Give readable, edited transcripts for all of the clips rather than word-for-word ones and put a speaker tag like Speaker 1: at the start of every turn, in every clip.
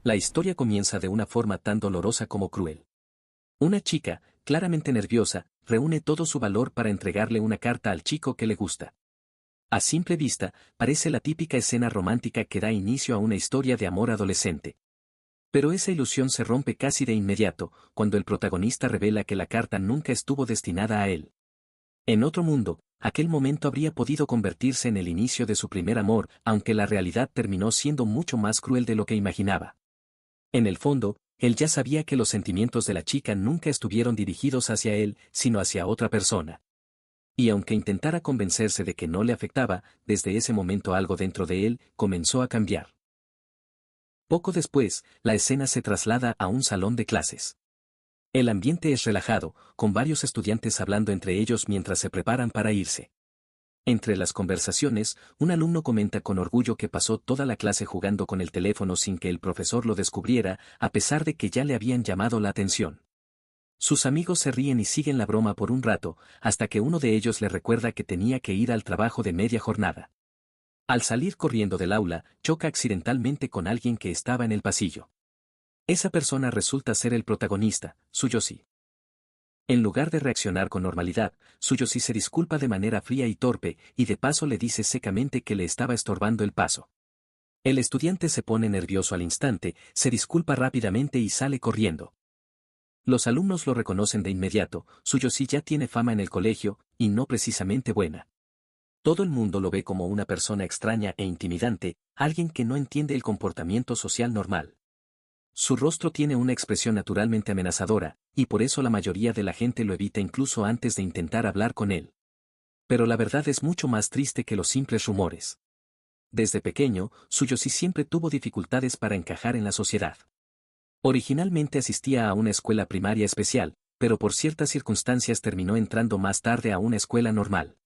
Speaker 1: La historia comienza de una forma tan dolorosa como cruel. Una chica, claramente nerviosa, reúne todo su valor para entregarle una carta al chico que le gusta. A simple vista, parece la típica escena romántica que da inicio a una historia de amor adolescente. Pero esa ilusión se rompe casi de inmediato, cuando el protagonista revela que la carta nunca estuvo destinada a él. En otro mundo, aquel momento habría podido convertirse en el inicio de su primer amor, aunque la realidad terminó siendo mucho más cruel de lo que imaginaba. En el fondo, él ya sabía que los sentimientos de la chica nunca estuvieron dirigidos hacia él, sino hacia otra persona. Y aunque intentara convencerse de que no le afectaba, desde ese momento algo dentro de él comenzó a cambiar. Poco después, la escena se traslada a un salón de clases. El ambiente es relajado, con varios estudiantes hablando entre ellos mientras se preparan para irse. Entre las conversaciones, un alumno comenta con orgullo que pasó toda la clase jugando con el teléfono sin que el profesor lo descubriera, a pesar de que ya le habían llamado la atención. Sus amigos se ríen y siguen la broma por un rato, hasta que uno de ellos le recuerda que tenía que ir al trabajo de media jornada. Al salir corriendo del aula, choca accidentalmente con alguien que estaba en el pasillo. Esa persona resulta ser el protagonista, Tsuyoshi. En lugar de reaccionar con normalidad, Tsuyoshi se disculpa de manera fría y torpe, y de paso le dice secamente que le estaba estorbando el paso. El estudiante se pone nervioso al instante, se disculpa rápidamente y sale corriendo. Los alumnos lo reconocen de inmediato, Tsuyoshi ya tiene fama en el colegio, y no precisamente buena. Todo el mundo lo ve como una persona extraña e intimidante, alguien que no entiende el comportamiento social normal. Su rostro tiene una expresión naturalmente amenazadora, y por eso la mayoría de la gente lo evita incluso antes de intentar hablar con él. Pero la verdad es mucho más triste que los simples rumores. Desde pequeño, Tsuyoshi siempre tuvo dificultades para encajar en la sociedad. Originalmente asistía a una escuela primaria especial, pero por ciertas circunstancias terminó entrando más tarde a una escuela normal.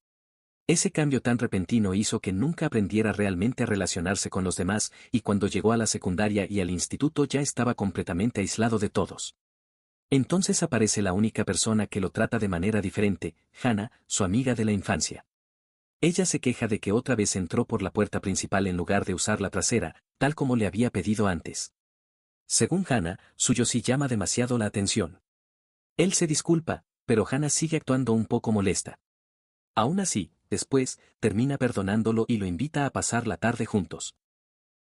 Speaker 1: Ese cambio tan repentino hizo que nunca aprendiera realmente a relacionarse con los demás, y cuando llegó a la secundaria y al instituto ya estaba completamente aislado de todos. Entonces aparece la única persona que lo trata de manera diferente, Hana, su amiga de la infancia. Ella se queja de que otra vez entró por la puerta principal en lugar de usar la trasera, tal como le había pedido antes. Según Hana, Tsuyoshi llama demasiado la atención. Él se disculpa, pero Hana sigue actuando un poco molesta. Aún así, después, termina perdonándolo y lo invita a pasar la tarde juntos.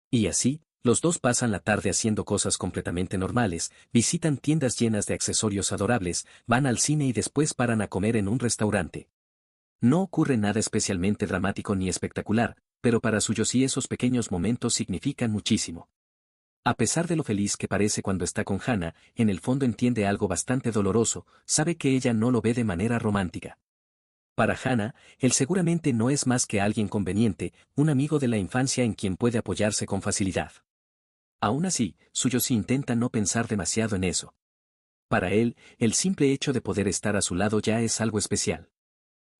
Speaker 1: Y así, los dos pasan la tarde haciendo cosas completamente normales, visitan tiendas llenas de accesorios adorables, van al cine y después paran a comer en un restaurante. No ocurre nada especialmente dramático ni espectacular, pero para Tsuyoshi esos pequeños momentos significan muchísimo. A pesar de lo feliz que parece cuando está con Hana, en el fondo entiende algo bastante doloroso, sabe que ella no lo ve de manera romántica. Para Hana, él seguramente no es más que alguien conveniente, un amigo de la infancia en quien puede apoyarse con facilidad. Aún así, Tsuyoshi intenta no pensar demasiado en eso. Para él, el simple hecho de poder estar a su lado ya es algo especial.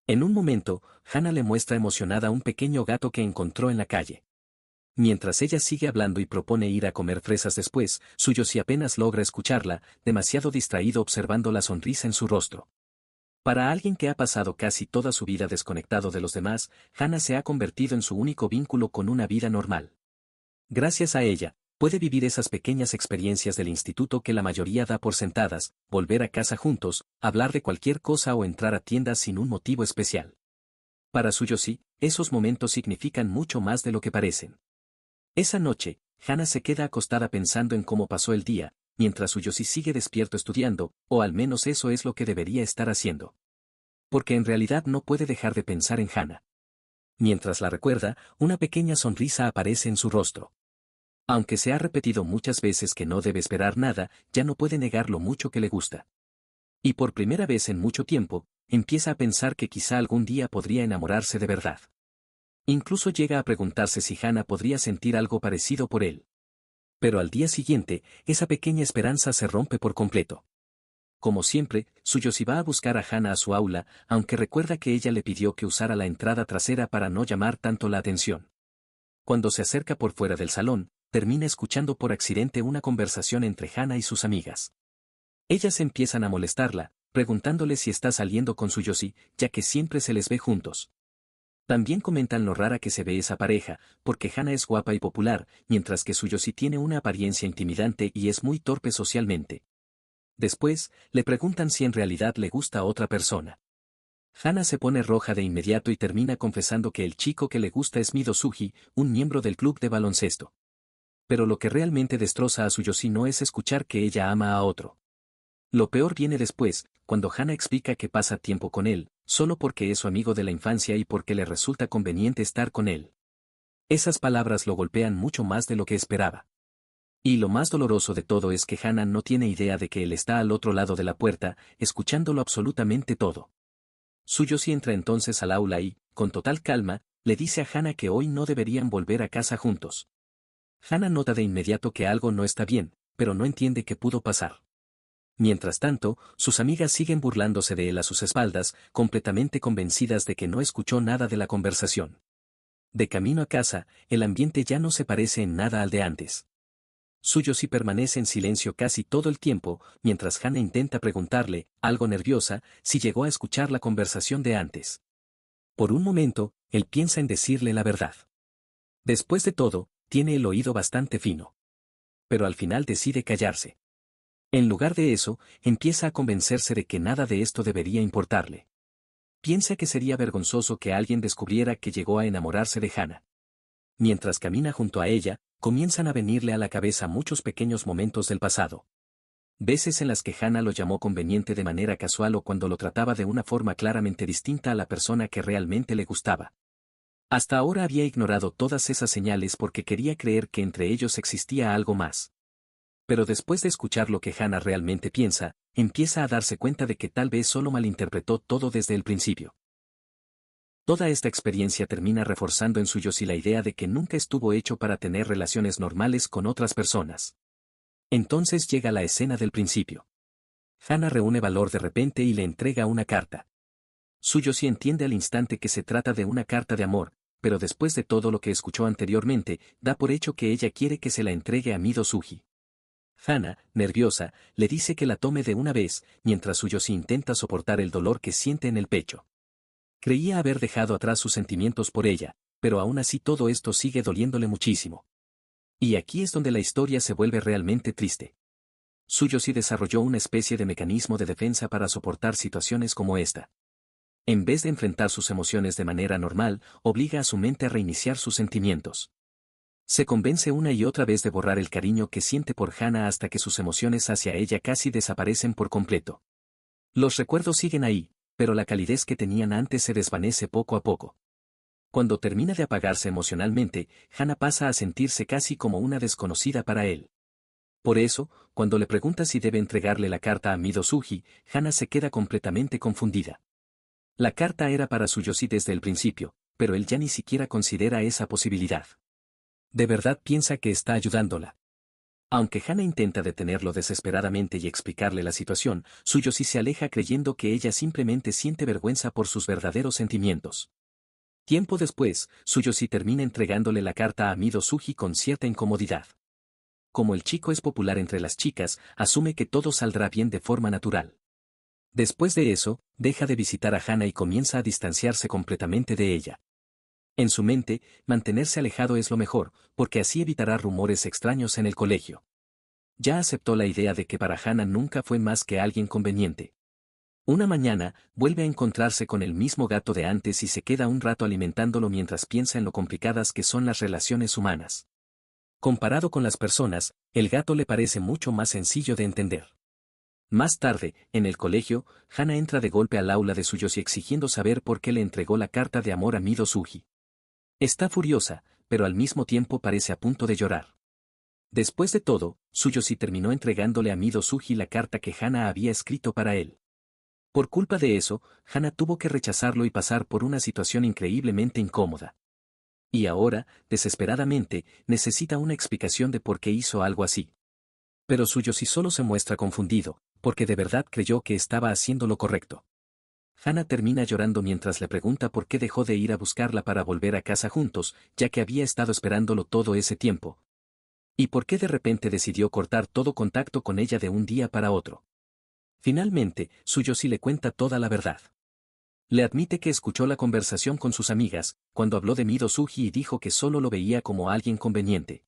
Speaker 1: En un momento, Hana le muestra emocionada un pequeño gato que encontró en la calle. Mientras ella sigue hablando y propone ir a comer fresas después, Tsuyoshi apenas logra escucharla, demasiado distraído observando la sonrisa en su rostro. Para alguien que ha pasado casi toda su vida desconectado de los demás, Hana se ha convertido en su único vínculo con una vida normal. Gracias a ella, puede vivir esas pequeñas experiencias del instituto que la mayoría da por sentadas, volver a casa juntos, hablar de cualquier cosa o entrar a tiendas sin un motivo especial. Para Tsuyoshi, esos momentos significan mucho más de lo que parecen. Esa noche, Hana se queda acostada pensando en cómo pasó el día, mientras Tsuyoshi sigue despierto estudiando, o al menos eso es lo que debería estar haciendo. Porque en realidad no puede dejar de pensar en Hana. Mientras la recuerda, una pequeña sonrisa aparece en su rostro. Aunque se ha repetido muchas veces que no debe esperar nada, ya no puede negar lo mucho que le gusta. Y por primera vez en mucho tiempo, empieza a pensar que quizá algún día podría enamorarse de verdad. Incluso llega a preguntarse si Hana podría sentir algo parecido por él. Pero al día siguiente, esa pequeña esperanza se rompe por completo. Como siempre, Tsuyoshi va a buscar a Hana a su aula, aunque recuerda que ella le pidió que usara la entrada trasera para no llamar tanto la atención. Cuando se acerca por fuera del salón, termina escuchando por accidente una conversación entre Hana y sus amigas. Ellas empiezan a molestarla, preguntándole si está saliendo con Tsuyoshi, ya que siempre se les ve juntos. También comentan lo rara que se ve esa pareja, porque Hana es guapa y popular, mientras que Tsuyoshi tiene una apariencia intimidante y es muy torpe socialmente. Después, le preguntan si en realidad le gusta a otra persona. Hana se pone roja de inmediato y termina confesando que el chico que le gusta es Mido Suji, un miembro del club de baloncesto. Pero lo que realmente destroza a Tsuyoshi no es escuchar que ella ama a otro. Lo peor viene después, cuando Hana explica que pasa tiempo con él, solo porque es su amigo de la infancia y porque le resulta conveniente estar con él. Esas palabras lo golpean mucho más de lo que esperaba. Y lo más doloroso de todo es que Hana no tiene idea de que él está al otro lado de la puerta, escuchándolo absolutamente todo. Tsuyoshi entra entonces al aula y, con total calma, le dice a Hana que hoy no deberían volver a casa juntos. Hana nota de inmediato que algo no está bien, pero no entiende qué pudo pasar. Mientras tanto, sus amigas siguen burlándose de él a sus espaldas, completamente convencidas de que no escuchó nada de la conversación. De camino a casa, el ambiente ya no se parece en nada al de antes. Tsuyoshi permanece en silencio casi todo el tiempo, mientras Hana intenta preguntarle, algo nerviosa, si llegó a escuchar la conversación de antes. Por un momento, él piensa en decirle la verdad. Después de todo, tiene el oído bastante fino. Pero al final decide callarse. En lugar de eso, empieza a convencerse de que nada de esto debería importarle. Piensa que sería vergonzoso que alguien descubriera que llegó a enamorarse de Hana. Mientras camina junto a ella, comienzan a venirle a la cabeza muchos pequeños momentos del pasado. Veces en las que Hana lo llamó conveniente de manera casual o cuando lo trataba de una forma claramente distinta a la persona que realmente le gustaba. Hasta ahora había ignorado todas esas señales porque quería creer que entre ellos existía algo más. Pero después de escuchar lo que Hana realmente piensa, empieza a darse cuenta de que tal vez solo malinterpretó todo desde el principio. Toda esta experiencia termina reforzando en Tsuyoshi la idea de que nunca estuvo hecho para tener relaciones normales con otras personas. Entonces llega la escena del principio. Hana reúne valor de repente y le entrega una carta. Tsuyoshi entiende al instante que se trata de una carta de amor, pero después de todo lo que escuchó anteriormente, da por hecho que ella quiere que se la entregue a Mido Suji. Hana, nerviosa, le dice que la tome de una vez, mientras Tsuyoshi intenta soportar el dolor que siente en el pecho. Creía haber dejado atrás sus sentimientos por ella, pero aún así todo esto sigue doliéndole muchísimo. Y aquí es donde la historia se vuelve realmente triste. Tsuyoshi desarrolló una especie de mecanismo de defensa para soportar situaciones como esta. En vez de enfrentar sus emociones de manera normal, obliga a su mente a reiniciar sus sentimientos. Se convence una y otra vez de borrar el cariño que siente por Hana hasta que sus emociones hacia ella casi desaparecen por completo. Los recuerdos siguen ahí, pero la calidez que tenían antes se desvanece poco a poco. Cuando termina de apagarse emocionalmente, Hana pasa a sentirse casi como una desconocida para él. Por eso, cuando le pregunta si debe entregarle la carta a Mido Suji, Hana se queda completamente confundida. La carta era para Tsuyoshi desde el principio, pero él ya ni siquiera considera esa posibilidad. De verdad piensa que está ayudándola. Aunque Hana intenta detenerlo desesperadamente y explicarle la situación, Tsuyoshi se aleja creyendo que ella simplemente siente vergüenza por sus verdaderos sentimientos. Tiempo después, Tsuyoshi termina entregándole la carta a Mido Suji con cierta incomodidad. Como el chico es popular entre las chicas, asume que todo saldrá bien de forma natural. Después de eso, deja de visitar a Hana y comienza a distanciarse completamente de ella. En su mente, mantenerse alejado es lo mejor, porque así evitará rumores extraños en el colegio. Ya aceptó la idea de que para Hana nunca fue más que alguien conveniente. Una mañana, vuelve a encontrarse con el mismo gato de antes y se queda un rato alimentándolo mientras piensa en lo complicadas que son las relaciones humanas. Comparado con las personas, el gato le parece mucho más sencillo de entender. Más tarde, en el colegio, Hana entra de golpe al aula de Tsuyoshi exigiendo saber por qué le entregó la carta de amor a Mido Suji. Está furiosa, pero al mismo tiempo parece a punto de llorar. Después de todo, Tsuyoshi terminó entregándole a Mido Suji la carta que Hana había escrito para él. Por culpa de eso, Hana tuvo que rechazarlo y pasar por una situación increíblemente incómoda. Y ahora, desesperadamente, necesita una explicación de por qué hizo algo así. Pero Tsuyoshi solo se muestra confundido, porque de verdad creyó que estaba haciendo lo correcto. Hana termina llorando mientras le pregunta por qué dejó de ir a buscarla para volver a casa juntos, ya que había estado esperándolo todo ese tiempo. Y por qué de repente decidió cortar todo contacto con ella de un día para otro. Finalmente, Tsuyoshi le cuenta toda la verdad. Le admite que escuchó la conversación con sus amigas, cuando habló de Mido Suji y dijo que solo lo veía como alguien conveniente.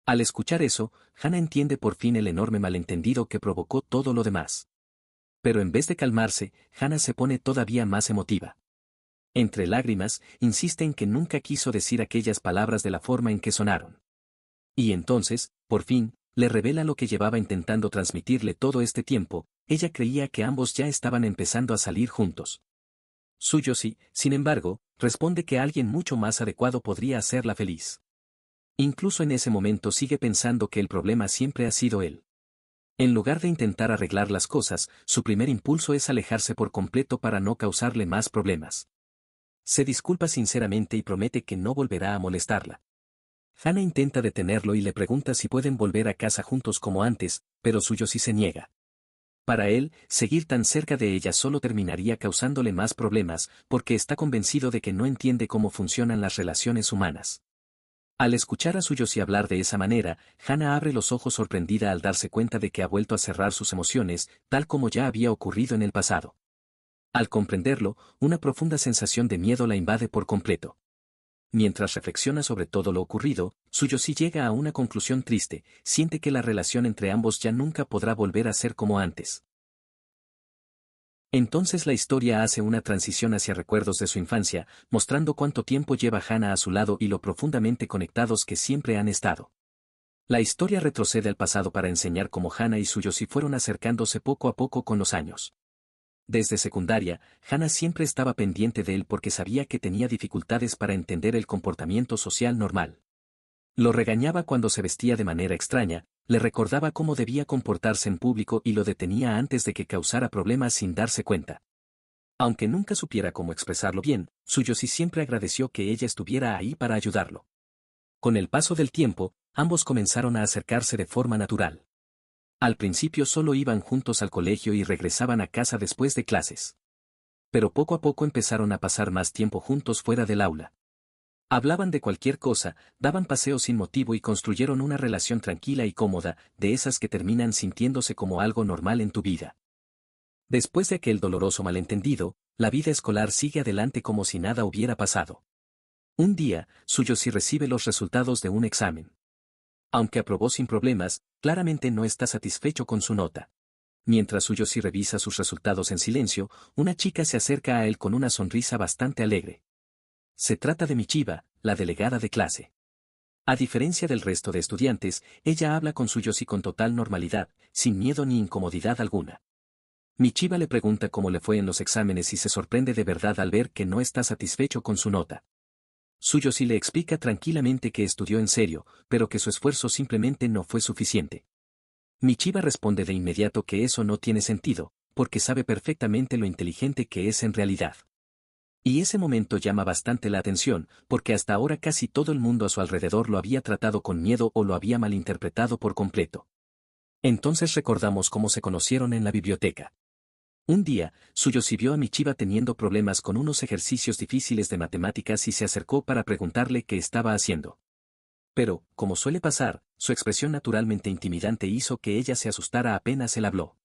Speaker 1: Al escuchar eso, Hana entiende por fin el enorme malentendido que provocó todo lo demás. Pero en vez de calmarse, Hana se pone todavía más emotiva. Entre lágrimas, insiste en que nunca quiso decir aquellas palabras de la forma en que sonaron. Y entonces, por fin, le revela lo que llevaba intentando transmitirle todo este tiempo. Ella creía que ambos ya estaban empezando a salir juntos. Tsuyoshi, sin embargo, responde que alguien mucho más adecuado podría hacerla feliz. Incluso en ese momento sigue pensando que el problema siempre ha sido él. En lugar de intentar arreglar las cosas, su primer impulso es alejarse por completo para no causarle más problemas. Se disculpa sinceramente y promete que no volverá a molestarla. Hana intenta detenerlo y le pregunta si pueden volver a casa juntos como antes, pero Tsuyoshi se niega. Para él, seguir tan cerca de ella solo terminaría causándole más problemas, porque está convencido de que no entiende cómo funcionan las relaciones humanas. Al escuchar a Tsuyoshi hablar de esa manera, Hana abre los ojos sorprendida al darse cuenta de que ha vuelto a cerrar sus emociones, tal como ya había ocurrido en el pasado. Al comprenderlo, una profunda sensación de miedo la invade por completo. Mientras reflexiona sobre todo lo ocurrido, Tsuyoshi llega a una conclusión triste, siente que la relación entre ambos ya nunca podrá volver a ser como antes. Entonces la historia hace una transición hacia recuerdos de su infancia, mostrando cuánto tiempo lleva Hana a su lado y lo profundamente conectados que siempre han estado. La historia retrocede al pasado para enseñar cómo Hana y Tsuyoshi fueron acercándose poco a poco con los años. Desde secundaria, Hana siempre estaba pendiente de él porque sabía que tenía dificultades para entender el comportamiento social normal. Lo regañaba cuando se vestía de manera extraña, le recordaba cómo debía comportarse en público y lo detenía antes de que causara problemas sin darse cuenta. Aunque nunca supiera cómo expresarlo bien, Tsuyoshi siempre agradeció que ella estuviera ahí para ayudarlo. Con el paso del tiempo, ambos comenzaron a acercarse de forma natural. Al principio solo iban juntos al colegio y regresaban a casa después de clases. Pero poco a poco empezaron a pasar más tiempo juntos fuera del aula. Hablaban de cualquier cosa, daban paseos sin motivo y construyeron una relación tranquila y cómoda, de esas que terminan sintiéndose como algo normal en tu vida. Después de aquel doloroso malentendido, la vida escolar sigue adelante como si nada hubiera pasado. Un día, Tsuyoshi recibe los resultados de un examen. Aunque aprobó sin problemas, claramente no está satisfecho con su nota. Mientras Tsuyoshi revisa sus resultados en silencio, una chica se acerca a él con una sonrisa bastante alegre. Se trata de Michiba, la delegada de clase. A diferencia del resto de estudiantes, ella habla con Tsuyoshi con total normalidad, sin miedo ni incomodidad alguna. Michiba le pregunta cómo le fue en los exámenes y se sorprende de verdad al ver que no está satisfecho con su nota. Tsuyoshi le explica tranquilamente que estudió en serio, pero que su esfuerzo simplemente no fue suficiente. Michiba responde de inmediato que eso no tiene sentido, porque sabe perfectamente lo inteligente que es en realidad. Y ese momento llama bastante la atención, porque hasta ahora casi todo el mundo a su alrededor lo había tratado con miedo o lo había malinterpretado por completo. Entonces recordamos cómo se conocieron en la biblioteca. Un día, Tsuyoshi vio a Michiba teniendo problemas con unos ejercicios difíciles de matemáticas y se acercó para preguntarle qué estaba haciendo. Pero, como suele pasar, su expresión naturalmente intimidante hizo que ella se asustara apenas él habló.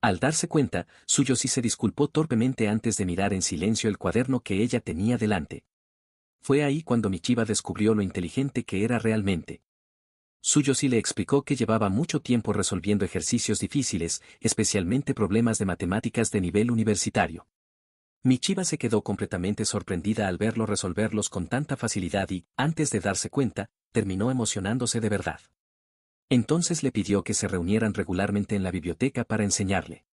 Speaker 1: Al darse cuenta, Tsuyoshi se disculpó torpemente antes de mirar en silencio el cuaderno que ella tenía delante. Fue ahí cuando Michiba descubrió lo inteligente que era realmente. Tsuyoshi le explicó que llevaba mucho tiempo resolviendo ejercicios difíciles, especialmente problemas de matemáticas de nivel universitario. Michiba se quedó completamente sorprendida al verlo resolverlos con tanta facilidad y, antes de darse cuenta, terminó emocionándose de verdad. Entonces le pidió que se reunieran regularmente en la biblioteca para enseñarle.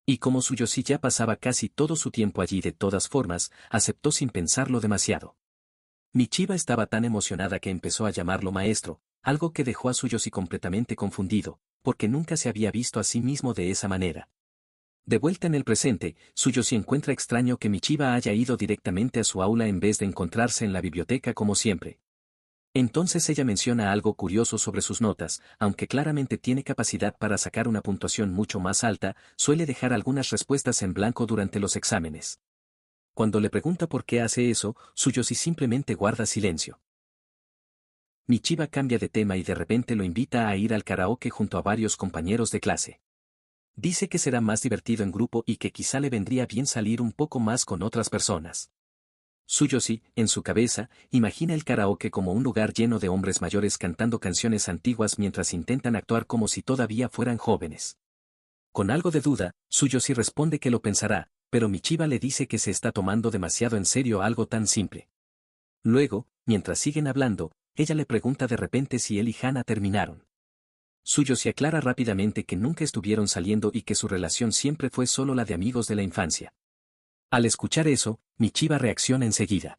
Speaker 1: Y como Tsuyoshi ya pasaba casi todo su tiempo allí de todas formas, aceptó sin pensarlo demasiado. Michiba estaba tan emocionada que empezó a llamarlo maestro, algo que dejó a Tsuyoshi completamente confundido, porque nunca se había visto a sí mismo de esa manera. De vuelta en el presente, Tsuyoshi encuentra extraño que Michiba haya ido directamente a su aula en vez de encontrarse en la biblioteca como siempre. Entonces ella menciona algo curioso sobre sus notas, aunque claramente tiene capacidad para sacar una puntuación mucho más alta, suele dejar algunas respuestas en blanco durante los exámenes. Cuando le pregunta por qué hace eso, Tsuyoshi simplemente guarda silencio. Michiba cambia de tema y de repente lo invita a ir al karaoke junto a varios compañeros de clase. Dice que será más divertido en grupo y que quizá le vendría bien salir un poco más con otras personas. Tsuyoshi, en su cabeza, imagina el karaoke como un lugar lleno de hombres mayores cantando canciones antiguas mientras intentan actuar como si todavía fueran jóvenes. Con algo de duda, Tsuyoshi responde que lo pensará, pero Michiba le dice que se está tomando demasiado en serio algo tan simple. Luego, mientras siguen hablando, ella le pregunta de repente si él y Hana terminaron. Tsuyoshi aclara rápidamente que nunca estuvieron saliendo y que su relación siempre fue solo la de amigos de la infancia. Al escuchar eso, Michiba reacciona enseguida.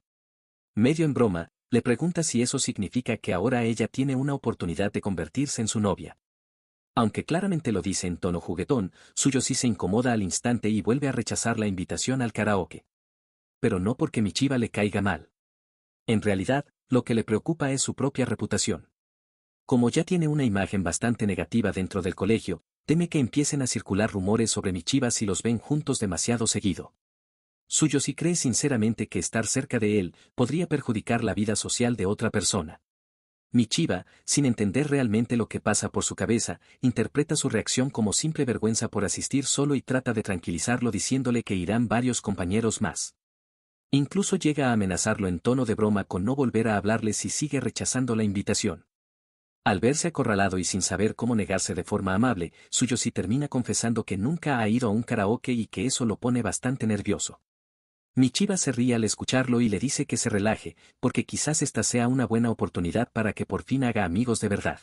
Speaker 1: Medio en broma, le pregunta si eso significa que ahora ella tiene una oportunidad de convertirse en su novia. Aunque claramente lo dice en tono juguetón, Tsuyoshi se incomoda al instante y vuelve a rechazar la invitación al karaoke. Pero no porque Michiba le caiga mal. En realidad, lo que le preocupa es su propia reputación. Como ya tiene una imagen bastante negativa dentro del colegio, teme que empiecen a circular rumores sobre Michiba si los ven juntos demasiado seguido. Tsuyoshi cree sinceramente que estar cerca de él podría perjudicar la vida social de otra persona. Michiba, sin entender realmente lo que pasa por su cabeza, interpreta su reacción como simple vergüenza por asistir solo y trata de tranquilizarlo diciéndole que irán varios compañeros más. Incluso llega a amenazarlo en tono de broma con no volver a hablarle si sigue rechazando la invitación. Al verse acorralado y sin saber cómo negarse de forma amable, Tsuyoshi termina confesando que nunca ha ido a un karaoke y que eso lo pone bastante nervioso. Michiba se ríe al escucharlo y le dice que se relaje, porque quizás esta sea una buena oportunidad para que por fin haga amigos de verdad.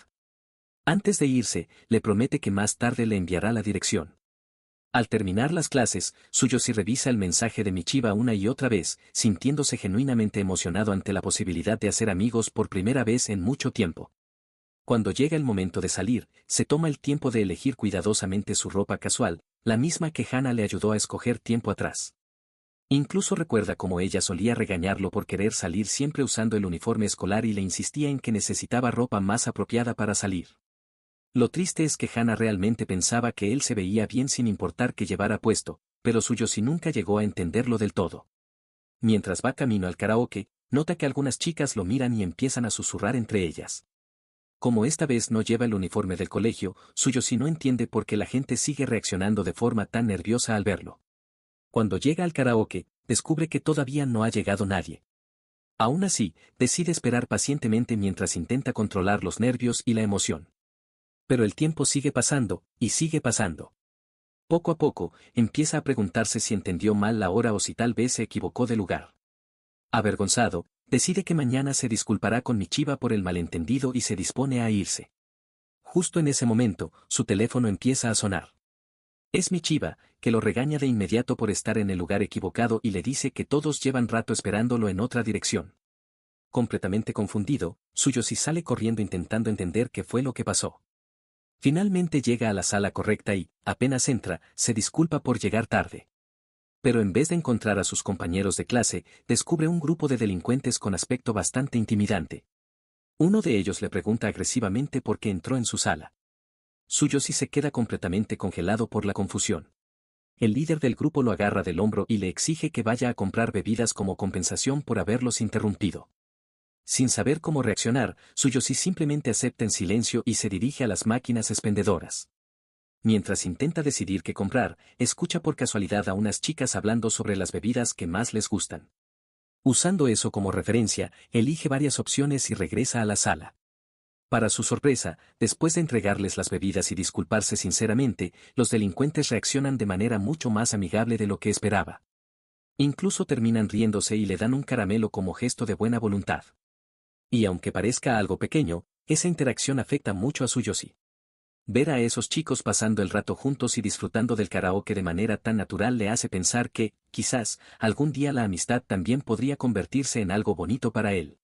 Speaker 1: Antes de irse, le promete que más tarde le enviará la dirección. Al terminar las clases, Tsuyoshi revisa el mensaje de Michiba una y otra vez, sintiéndose genuinamente emocionado ante la posibilidad de hacer amigos por primera vez en mucho tiempo. Cuando llega el momento de salir, se toma el tiempo de elegir cuidadosamente su ropa casual, la misma que Hana le ayudó a escoger tiempo atrás. Incluso recuerda cómo ella solía regañarlo por querer salir siempre usando el uniforme escolar y le insistía en que necesitaba ropa más apropiada para salir. Lo triste es que Hana realmente pensaba que él se veía bien sin importar que llevara puesto, pero Tsuyoshi nunca llegó a entenderlo del todo. Mientras va camino al karaoke, nota que algunas chicas lo miran y empiezan a susurrar entre ellas. Como esta vez no lleva el uniforme del colegio, Tsuyoshi no entiende por qué la gente sigue reaccionando de forma tan nerviosa al verlo. Cuando llega al karaoke, descubre que todavía no ha llegado nadie. Aún así, decide esperar pacientemente mientras intenta controlar los nervios y la emoción. Pero el tiempo sigue pasando, y sigue pasando. Poco a poco, empieza a preguntarse si entendió mal la hora o si tal vez se equivocó de lugar. Avergonzado, decide que mañana se disculpará con Michiba por el malentendido y se dispone a irse. Justo en ese momento, su teléfono empieza a sonar. Es Michiba, que lo regaña de inmediato por estar en el lugar equivocado y le dice que todos llevan rato esperándolo en otra dirección. Completamente confundido, Tsuyoshi sale corriendo intentando entender qué fue lo que pasó. Finalmente llega a la sala correcta y, apenas entra, se disculpa por llegar tarde. Pero en vez de encontrar a sus compañeros de clase, descubre un grupo de delincuentes con aspecto bastante intimidante. Uno de ellos le pregunta agresivamente por qué entró en su sala. Tsuyoshi se queda completamente congelado por la confusión. El líder del grupo lo agarra del hombro y le exige que vaya a comprar bebidas como compensación por haberlos interrumpido. Sin saber cómo reaccionar, Tsuyoshi simplemente acepta en silencio y se dirige a las máquinas expendedoras. Mientras intenta decidir qué comprar, escucha por casualidad a unas chicas hablando sobre las bebidas que más les gustan. Usando eso como referencia, elige varias opciones y regresa a la sala. Para su sorpresa, después de entregarles las bebidas y disculparse sinceramente, los delincuentes reaccionan de manera mucho más amigable de lo que esperaba. Incluso terminan riéndose y le dan un caramelo como gesto de buena voluntad. Y aunque parezca algo pequeño, esa interacción afecta mucho a Tsuyoshi. Ver a esos chicos pasando el rato juntos y disfrutando del karaoke de manera tan natural le hace pensar que, quizás, algún día la amistad también podría convertirse en algo bonito para él.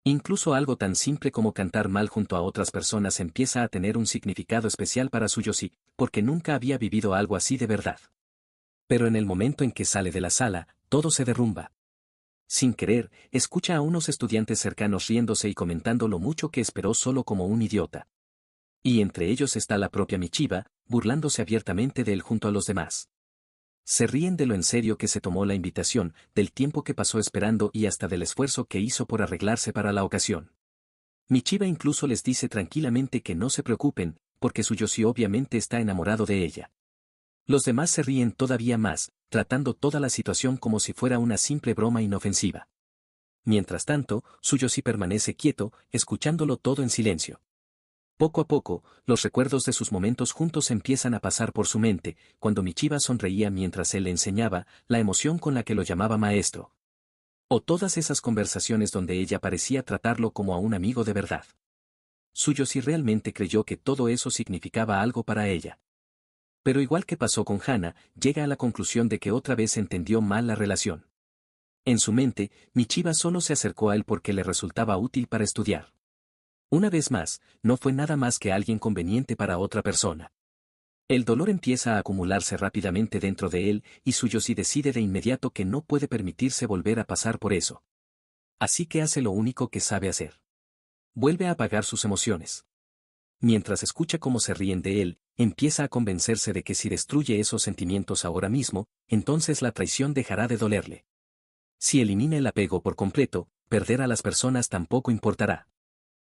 Speaker 1: Incluso algo tan simple como cantar mal junto a otras personas empieza a tener un significado especial para Tsuyoshi, porque nunca había vivido algo así de verdad. Pero en el momento en que sale de la sala, todo se derrumba. Sin querer, escucha a unos estudiantes cercanos riéndose y comentando lo mucho que esperó solo como un idiota. Y entre ellos está la propia Michiba, burlándose abiertamente de él junto a los demás. Se ríen de lo en serio que se tomó la invitación, del tiempo que pasó esperando y hasta del esfuerzo que hizo por arreglarse para la ocasión. Michiba incluso les dice tranquilamente que no se preocupen, porque Tsuyoshi obviamente está enamorado de ella. Los demás se ríen todavía más, tratando toda la situación como si fuera una simple broma inofensiva. Mientras tanto, Tsuyoshi permanece quieto, escuchándolo todo en silencio. Poco a poco, los recuerdos de sus momentos juntos empiezan a pasar por su mente, cuando Michiba sonreía mientras él le enseñaba, la emoción con la que lo llamaba maestro. O todas esas conversaciones donde ella parecía tratarlo como a un amigo de verdad. Tsuyoshi realmente creyó que todo eso significaba algo para ella. Pero igual que pasó con Hana, llega a la conclusión de que otra vez entendió mal la relación. En su mente, Michiba solo se acercó a él porque le resultaba útil para estudiar. Una vez más, no fue nada más que alguien conveniente para otra persona. El dolor empieza a acumularse rápidamente dentro de él, y Tsuyoshi decide de inmediato que no puede permitirse volver a pasar por eso. Así que hace lo único que sabe hacer. Vuelve a apagar sus emociones. Mientras escucha cómo se ríen de él, empieza a convencerse de que si destruye esos sentimientos ahora mismo, entonces la traición dejará de dolerle. Si elimina el apego por completo, perder a las personas tampoco importará.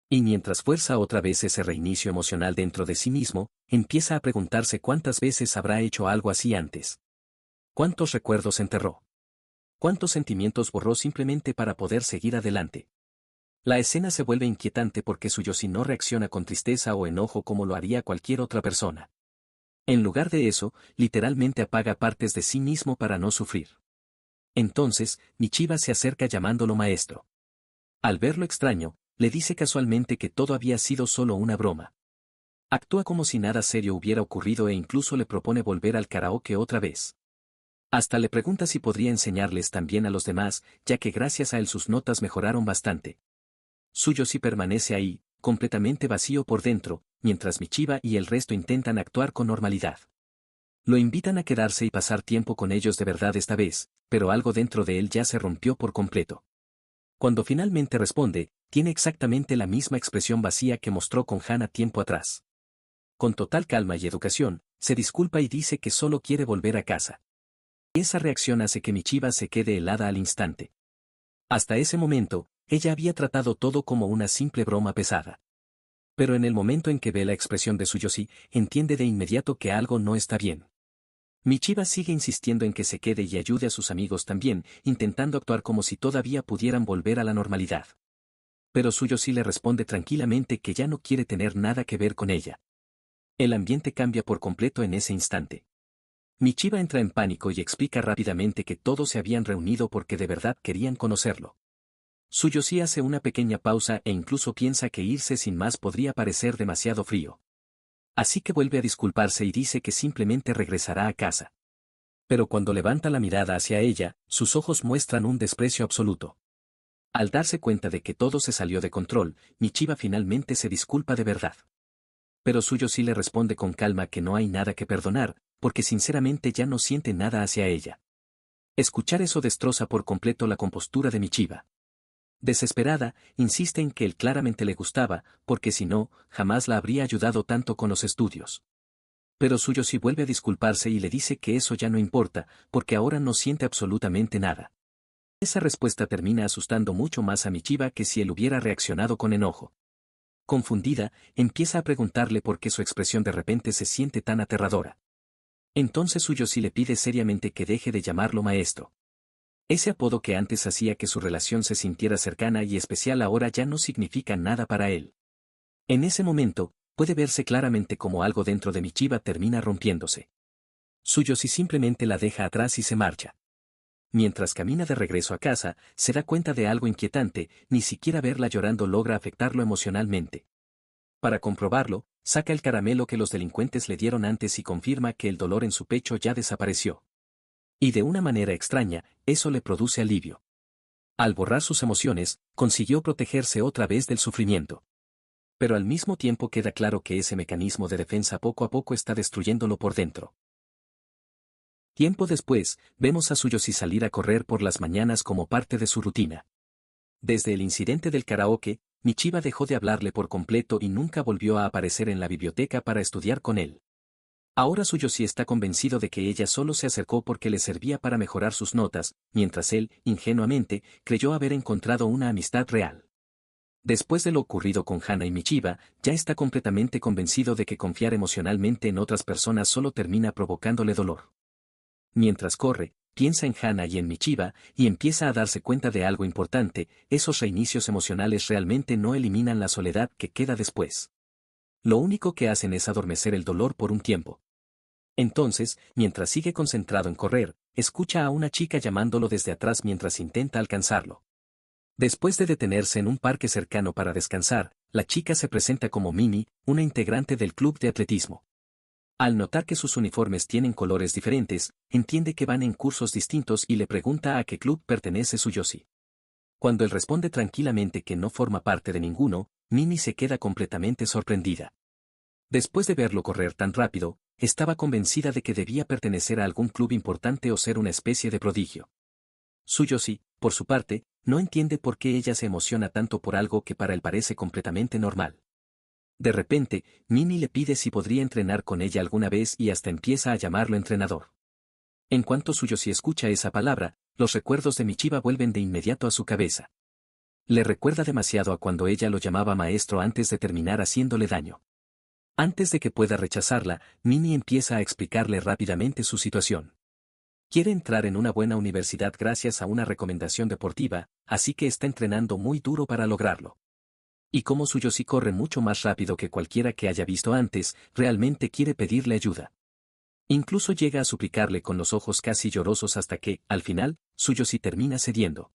Speaker 1: Y mientras fuerza otra vez ese reinicio emocional dentro de sí mismo, empieza a preguntarse cuántas veces habrá hecho algo así antes. ¿Cuántos recuerdos enterró? ¿Cuántos sentimientos borró simplemente para poder seguir adelante? La escena se vuelve inquietante porque Tsuyoshi no reacciona con tristeza o enojo como lo haría cualquier otra persona. En lugar de eso, literalmente apaga partes de sí mismo para no sufrir. Entonces, Michiba se acerca llamándolo maestro. Al verlo extraño, le dice casualmente que todo había sido solo una broma. Actúa como si nada serio hubiera ocurrido e incluso le propone volver al karaoke otra vez. Hasta le pregunta si podría enseñarles también a los demás, ya que gracias a él sus notas mejoraron bastante. Tsuyoshi permanece ahí, completamente vacío por dentro, mientras Michiba y el resto intentan actuar con normalidad. Lo invitan a quedarse y pasar tiempo con ellos de verdad esta vez, pero algo dentro de él ya se rompió por completo. Cuando finalmente responde, tiene exactamente la misma expresión vacía que mostró con Hana tiempo atrás. Con total calma y educación, se disculpa y dice que solo quiere volver a casa. Y esa reacción hace que Michiba se quede helada al instante. Hasta ese momento, ella había tratado todo como una simple broma pesada. Pero en el momento en que ve la expresión de Tsuyoshi, entiende de inmediato que algo no está bien. Michiba sigue insistiendo en que se quede y ayude a sus amigos también, intentando actuar como si todavía pudieran volver a la normalidad. Pero Tsuyoshi le responde tranquilamente que ya no quiere tener nada que ver con ella. El ambiente cambia por completo en ese instante. Michiba entra en pánico y explica rápidamente que todos se habían reunido porque de verdad querían conocerlo. Tsuyoshi hace una pequeña pausa e incluso piensa que irse sin más podría parecer demasiado frío. Así que vuelve a disculparse y dice que simplemente regresará a casa. Pero cuando levanta la mirada hacia ella, sus ojos muestran un desprecio absoluto. Al darse cuenta de que todo se salió de control, Michiba finalmente se disculpa de verdad. Pero Tsuyoshi le responde con calma que no hay nada que perdonar, porque sinceramente ya no siente nada hacia ella. Escuchar eso destroza por completo la compostura de Michiba. Desesperada, insiste en que él claramente le gustaba, porque si no, jamás la habría ayudado tanto con los estudios. Pero Tsuyoshi vuelve a disculparse y le dice que eso ya no importa, porque ahora no siente absolutamente nada. Esa respuesta termina asustando mucho más a Michiba que si él hubiera reaccionado con enojo. Confundida, empieza a preguntarle por qué su expresión de repente se siente tan aterradora. Entonces Tsuyoshi le pide seriamente que deje de llamarlo maestro. Ese apodo que antes hacía que su relación se sintiera cercana y especial ahora ya no significa nada para él. En ese momento, puede verse claramente como algo dentro de Michiba termina rompiéndose. Tsuyoshi simplemente la deja atrás y se marcha. Mientras camina de regreso a casa, se da cuenta de algo inquietante, ni siquiera verla llorando logra afectarlo emocionalmente. Para comprobarlo, saca el caramelo que los delincuentes le dieron antes y confirma que el dolor en su pecho ya desapareció. Y de una manera extraña, eso le produce alivio. Al borrar sus emociones, consiguió protegerse otra vez del sufrimiento. Pero al mismo tiempo queda claro que ese mecanismo de defensa poco a poco está destruyéndolo por dentro. Tiempo después, vemos a Tsuyoshi salir a correr por las mañanas como parte de su rutina. Desde el incidente del karaoke, Michiba dejó de hablarle por completo y nunca volvió a aparecer en la biblioteca para estudiar con él. Ahora Tsuyoshi está convencido de que ella solo se acercó porque le servía para mejorar sus notas, mientras él, ingenuamente, creyó haber encontrado una amistad real. Después de lo ocurrido con Hana y Michiba, ya está completamente convencido de que confiar emocionalmente en otras personas solo termina provocándole dolor. Mientras corre, piensa en Hana y en Michiba, y empieza a darse cuenta de algo importante: esos reinicios emocionales realmente no eliminan la soledad que queda después. Lo único que hacen es adormecer el dolor por un tiempo. Entonces, mientras sigue concentrado en correr, escucha a una chica llamándolo desde atrás mientras intenta alcanzarlo. Después de detenerse en un parque cercano para descansar, la chica se presenta como Mimi, una integrante del club de atletismo. Al notar que sus uniformes tienen colores diferentes, entiende que van en cursos distintos y le pregunta a qué club pertenece Tsuyoshi. Cuando él responde tranquilamente que no forma parte de ninguno, Mimi se queda completamente sorprendida. Después de verlo correr tan rápido, estaba convencida de que debía pertenecer a algún club importante o ser una especie de prodigio. Tsuyoshi, por su parte, no entiende por qué ella se emociona tanto por algo que para él parece completamente normal. De repente, Mimi le pide si podría entrenar con ella alguna vez y hasta empieza a llamarlo entrenador. En cuanto Tsuyoshi escucha esa palabra, los recuerdos de Michiba vuelven de inmediato a su cabeza. Le recuerda demasiado a cuando ella lo llamaba maestro antes de terminar haciéndole daño. Antes de que pueda rechazarla, Mimi empieza a explicarle rápidamente su situación. Quiere entrar en una buena universidad gracias a una recomendación deportiva, así que está entrenando muy duro para lograrlo. Y como Tsuyoshi corre mucho más rápido que cualquiera que haya visto antes, realmente quiere pedirle ayuda. Incluso llega a suplicarle con los ojos casi llorosos hasta que, al final, Tsuyoshi termina cediendo.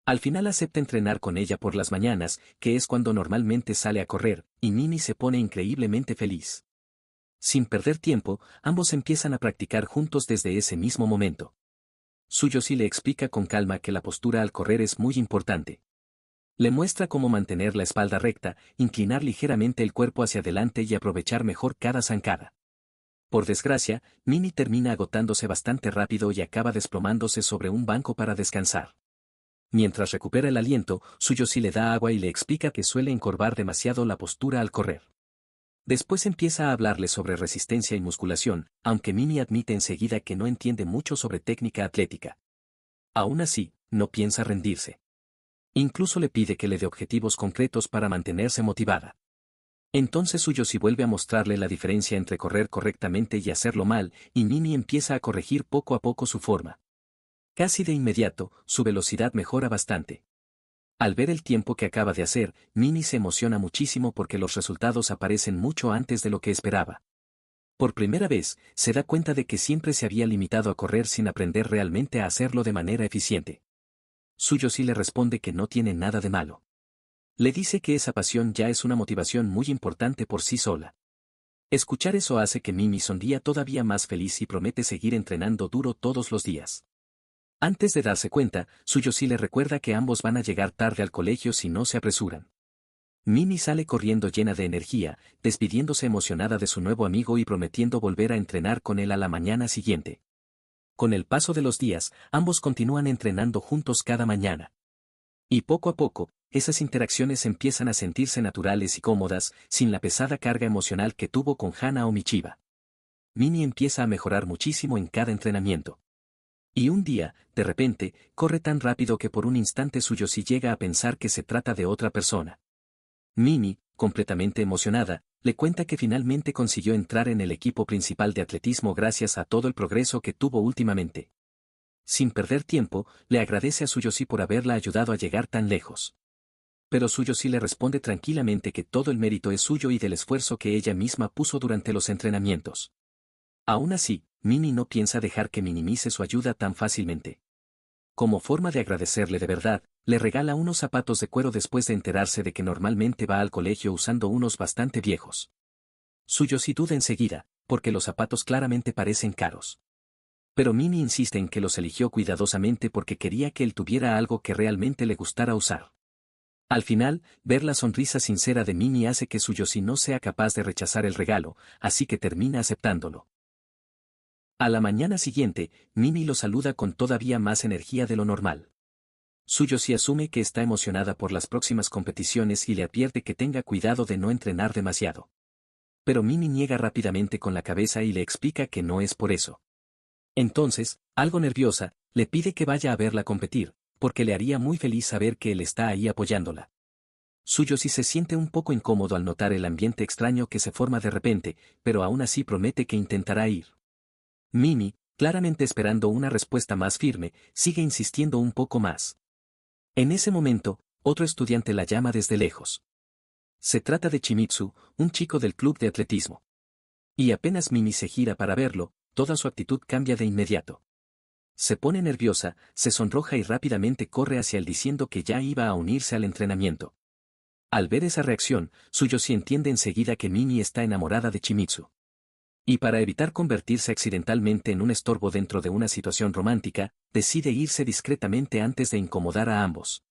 Speaker 1: Al final acepta entrenar con ella por las mañanas, que es cuando normalmente sale a correr, y Mimi se pone increíblemente feliz. Sin perder tiempo, ambos empiezan a practicar juntos desde ese mismo momento. Tsuyoshi le explica con calma que la postura al correr es muy importante. Le muestra cómo mantener la espalda recta, inclinar ligeramente el cuerpo hacia adelante y aprovechar mejor cada zancada. Por desgracia, Mimi termina agotándose bastante rápido y acaba desplomándose sobre un banco para descansar. Mientras recupera el aliento, Tsuyoshi le da agua y le explica que suele encorvar demasiado la postura al correr. Después empieza a hablarle sobre resistencia y musculación, aunque Mimi admite enseguida que no entiende mucho sobre técnica atlética. Aún así, no piensa rendirse. Incluso le pide que le dé objetivos concretos para mantenerse motivada. Entonces Tsuyoshi vuelve a mostrarle la diferencia entre correr correctamente y hacerlo mal, y Mimi empieza a corregir poco a poco su forma. Casi de inmediato, su velocidad mejora bastante. Al ver el tiempo que acaba de hacer, Mimi se emociona muchísimo porque los resultados aparecen mucho antes de lo que esperaba. Por primera vez, se da cuenta de que siempre se había limitado a correr sin aprender realmente a hacerlo de manera eficiente. Tsuyoshi le responde que no tiene nada de malo. Le dice que esa pasión ya es una motivación muy importante por sí sola. Escuchar eso hace que Mimi sonría todavía más feliz y promete seguir entrenando duro todos los días. Antes de darse cuenta, Tsuyoshi le recuerda que ambos van a llegar tarde al colegio si no se apresuran. Mimi sale corriendo llena de energía, despidiéndose emocionada de su nuevo amigo y prometiendo volver a entrenar con él a la mañana siguiente. Con el paso de los días, ambos continúan entrenando juntos cada mañana. Y poco a poco, esas interacciones empiezan a sentirse naturales y cómodas, sin la pesada carga emocional que tuvo con Hana o Michiba. Mimi empieza a mejorar muchísimo en cada entrenamiento. Y un día, de repente, corre tan rápido que por un instante Tsuyoshi llega a pensar que se trata de otra persona. Mimi, completamente emocionada, le cuenta que finalmente consiguió entrar en el equipo principal de atletismo gracias a todo el progreso que tuvo últimamente. Sin perder tiempo, le agradece a Tsuyoshi por haberla ayudado a llegar tan lejos. Pero Tsuyoshi le responde tranquilamente que todo el mérito es suyo y del esfuerzo que ella misma puso durante los entrenamientos. Aún así, Mimi no piensa dejar que minimice su ayuda tan fácilmente. Como forma de agradecerle de verdad, le regala unos zapatos de cuero después de enterarse de que normalmente va al colegio usando unos bastante viejos. Tsuyoshi duda enseguida, porque los zapatos claramente parecen caros. Pero Mimi insiste en que los eligió cuidadosamente porque quería que él tuviera algo que realmente le gustara usar. Al final, ver la sonrisa sincera de Mimi hace que Tsuyoshi no sea capaz de rechazar el regalo, así que termina aceptándolo. A la mañana siguiente, Mimi lo saluda con todavía más energía de lo normal. Tsuyoshi asume que está emocionada por las próximas competiciones y le advierte que tenga cuidado de no entrenar demasiado. Pero Mimi niega rápidamente con la cabeza y le explica que no es por eso. Entonces, algo nerviosa, le pide que vaya a verla competir, porque le haría muy feliz saber que él está ahí apoyándola. Tsuyoshi se siente un poco incómodo al notar el ambiente extraño que se forma de repente, pero aún así promete que intentará ir. Mimi, claramente esperando una respuesta más firme, sigue insistiendo un poco más. En ese momento, otro estudiante la llama desde lejos. Se trata de Chimitsu, un chico del club de atletismo. Y apenas Mimi se gira para verlo, toda su actitud cambia de inmediato. Se pone nerviosa, se sonroja y rápidamente corre hacia él diciendo que ya iba a unirse al entrenamiento. Al ver esa reacción, Tsuyoshi entiende enseguida que Mimi está enamorada de Chimitsu. Y para evitar convertirse accidentalmente en un estorbo dentro de una situación romántica, decide irse discretamente antes de incomodar a ambos.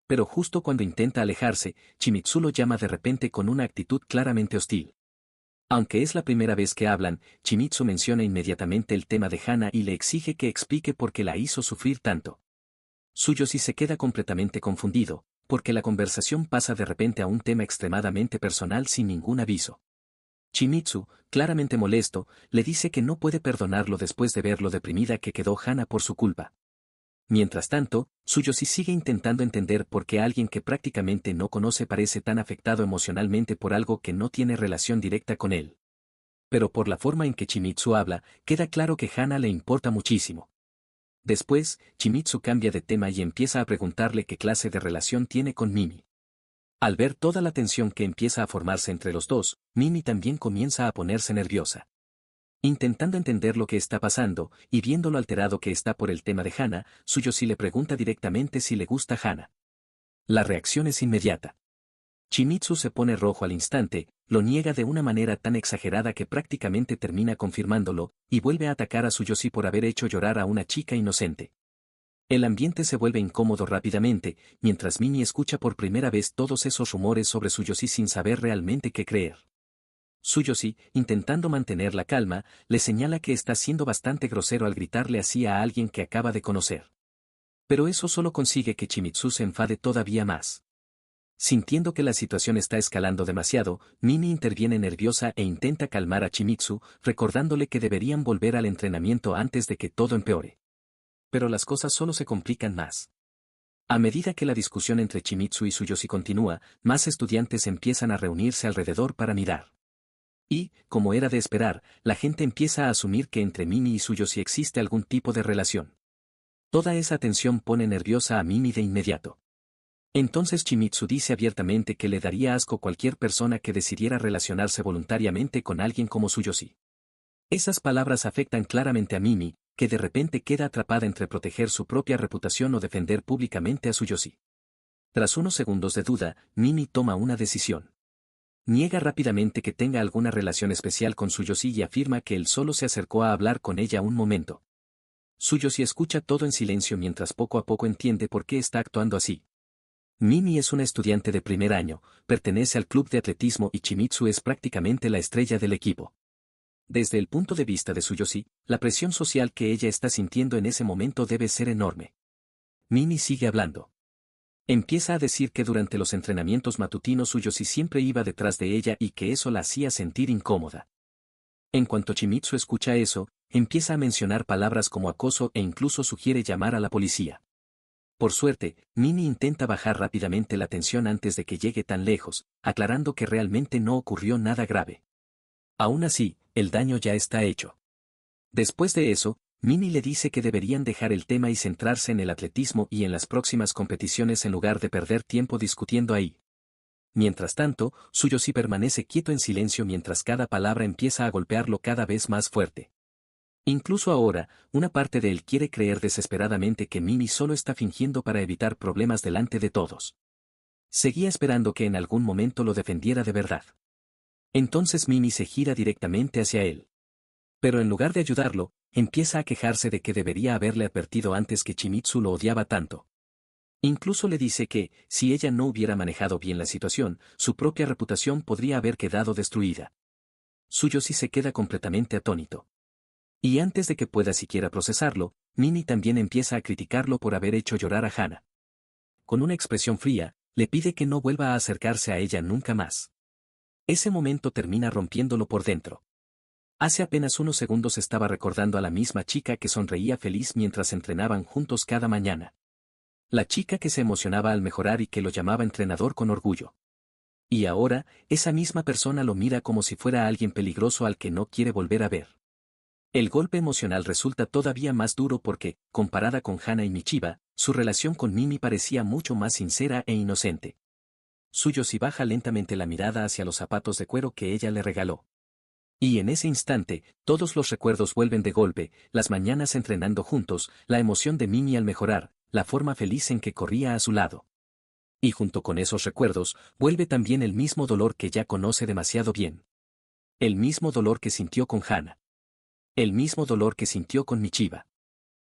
Speaker 1: Pero justo cuando intenta alejarse, Chimitsu lo llama de repente con una actitud claramente hostil. Aunque es la primera vez que hablan, Chimitsu menciona inmediatamente el tema de Hana y le exige que explique por qué la hizo sufrir tanto. Tsuyoshi se queda completamente confundido, porque la conversación pasa de repente a un tema extremadamente personal sin ningún aviso. Chimitsu, claramente molesto, le dice que no puede perdonarlo después de ver lo deprimida que quedó Hana por su culpa. Mientras tanto, Tsuyoshi sigue intentando entender por qué alguien que prácticamente no conoce parece tan afectado emocionalmente por algo que no tiene relación directa con él. Pero por la forma en que Chimitsu habla, queda claro que Hana le importa muchísimo. Después, Chimitsu cambia de tema y empieza a preguntarle qué clase de relación tiene con Mimi. Al ver toda la tensión que empieza a formarse entre los dos, Mimi también comienza a ponerse nerviosa. Intentando entender lo que está pasando, y viendo lo alterado que está por el tema de Hana, Tsuyoshi le pregunta directamente si le gusta Hana. La reacción es inmediata. Chimitsu se pone rojo al instante, lo niega de una manera tan exagerada que prácticamente termina confirmándolo, y vuelve a atacar a Tsuyoshi por haber hecho llorar a una chica inocente. El ambiente se vuelve incómodo rápidamente, mientras Mimi escucha por primera vez todos esos rumores sobre Tsuyoshi sin saber realmente qué creer. Tsuyoshi, intentando mantener la calma, le señala que está siendo bastante grosero al gritarle así a alguien que acaba de conocer. Pero eso solo consigue que Chimitsu se enfade todavía más. Sintiendo que la situación está escalando demasiado, Mimi interviene nerviosa e intenta calmar a Chimitsu, recordándole que deberían volver al entrenamiento antes de que todo empeore. Pero las cosas solo se complican más. A medida que la discusión entre Chimitsu y Tsuyoshi continúa, más estudiantes empiezan a reunirse alrededor para mirar. Y, como era de esperar, la gente empieza a asumir que entre Mimi y Tsuyoshi existe algún tipo de relación. Toda esa tensión pone nerviosa a Mimi de inmediato. Entonces Chimitsu dice abiertamente que le daría asco cualquier persona que decidiera relacionarse voluntariamente con alguien como Tsuyoshi. Esas palabras afectan claramente a Mimi, que de repente queda atrapada entre proteger su propia reputación o defender públicamente a Tsuyoshi. Tras unos segundos de duda, Mimi toma una decisión. Niega rápidamente que tenga alguna relación especial con Tsuyoshi y afirma que él solo se acercó a hablar con ella un momento. Tsuyoshi escucha todo en silencio mientras poco a poco entiende por qué está actuando así. Mimi es una estudiante de primer año, pertenece al club de atletismo y Chimitsu es prácticamente la estrella del equipo. Desde el punto de vista de Tsuyoshi, la presión social que ella está sintiendo en ese momento debe ser enorme. Mimi sigue hablando. Empieza a decir que durante los entrenamientos matutinos Tsuyoshi siempre iba detrás de ella y que eso la hacía sentir incómoda. En cuanto Chimitsu escucha eso, empieza a mencionar palabras como acoso e incluso sugiere llamar a la policía. Por suerte, Mimi intenta bajar rápidamente la tensión antes de que llegue tan lejos, aclarando que realmente no ocurrió nada grave. Aún así, el daño ya está hecho. Después de eso, Mimi le dice que deberían dejar el tema y centrarse en el atletismo y en las próximas competiciones en lugar de perder tiempo discutiendo ahí. Mientras tanto, Tsuyoshi permanece quieto en silencio mientras cada palabra empieza a golpearlo cada vez más fuerte. Incluso ahora, una parte de él quiere creer desesperadamente que Mimi solo está fingiendo para evitar problemas delante de todos. Seguía esperando que en algún momento lo defendiera de verdad. Entonces Mimi se gira directamente hacia él. Pero en lugar de ayudarlo, empieza a quejarse de que debería haberle advertido antes que Chimitsu lo odiaba tanto. Incluso le dice que, si ella no hubiera manejado bien la situación, su propia reputación podría haber quedado destruida. Tsuyoshi se queda completamente atónito. Y antes de que pueda siquiera procesarlo, Mimi también empieza a criticarlo por haber hecho llorar a Hana. Con una expresión fría, le pide que no vuelva a acercarse a ella nunca más. Ese momento termina rompiéndolo por dentro. Hace apenas unos segundos estaba recordando a la misma chica que sonreía feliz mientras entrenaban juntos cada mañana. La chica que se emocionaba al mejorar y que lo llamaba entrenador con orgullo. Y ahora, esa misma persona lo mira como si fuera alguien peligroso al que no quiere volver a ver. El golpe emocional resulta todavía más duro porque, comparada con Hana y Michiba, su relación con Mimi parecía mucho más sincera e inocente. Tsuyoshi baja lentamente la mirada hacia los zapatos de cuero que ella le regaló. Y en ese instante, todos los recuerdos vuelven de golpe, las mañanas entrenando juntos, la emoción de Mimi al mejorar, la forma feliz en que corría a su lado. Y junto con esos recuerdos, vuelve también el mismo dolor que ya conoce demasiado bien. El mismo dolor que sintió con Hana. El mismo dolor que sintió con Michiba.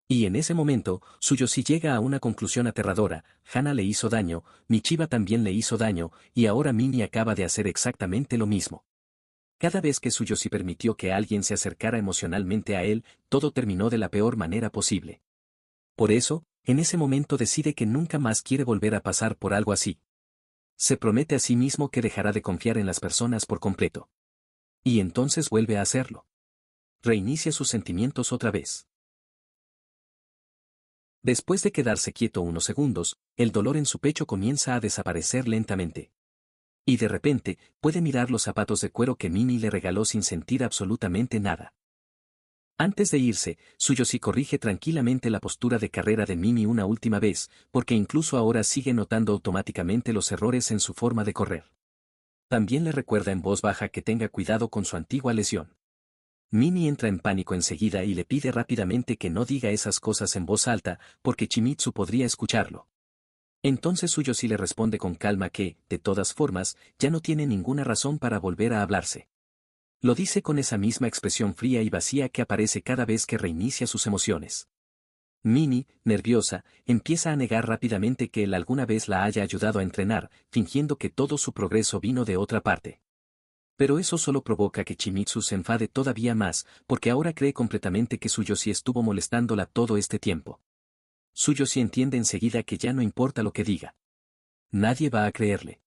Speaker 1: Y en ese momento, Tsuyoshi llega a una conclusión aterradora: Hana le hizo daño, Michiba también le hizo daño, y ahora Mimi acaba de hacer exactamente lo mismo. Cada vez que Tsuyoshi permitió que alguien se acercara emocionalmente a él, todo terminó de la peor manera posible. Por eso, en ese momento decide que nunca más quiere volver a pasar por algo así. Se promete a sí mismo que dejará de confiar en las personas por completo. Y entonces vuelve a hacerlo. Reinicia sus sentimientos otra vez. Después de quedarse quieto unos segundos, el dolor en su pecho comienza a desaparecer lentamente. Y de repente, puede mirar los zapatos de cuero que Mimi le regaló sin sentir absolutamente nada. Antes de irse, Tsuyoshi corrige tranquilamente la postura de carrera de Mimi una última vez, porque incluso ahora sigue notando automáticamente los errores en su forma de correr. También le recuerda en voz baja que tenga cuidado con su antigua lesión. Mimi entra en pánico enseguida y le pide rápidamente que no diga esas cosas en voz alta, porque Chimitsu podría escucharlo. Entonces Tsuyoshi le responde con calma que, de todas formas, ya no tiene ninguna razón para volver a hablarse. Lo dice con esa misma expresión fría y vacía que aparece cada vez que reinicia sus emociones. Mimi, nerviosa, empieza a negar rápidamente que él alguna vez la haya ayudado a entrenar, fingiendo que todo su progreso vino de otra parte. Pero eso solo provoca que Chimitsu se enfade todavía más, porque ahora cree completamente que Tsuyoshi estuvo molestándola todo este tiempo. Tsuyoshi entiende enseguida que ya no importa lo que diga. Nadie va a creerle.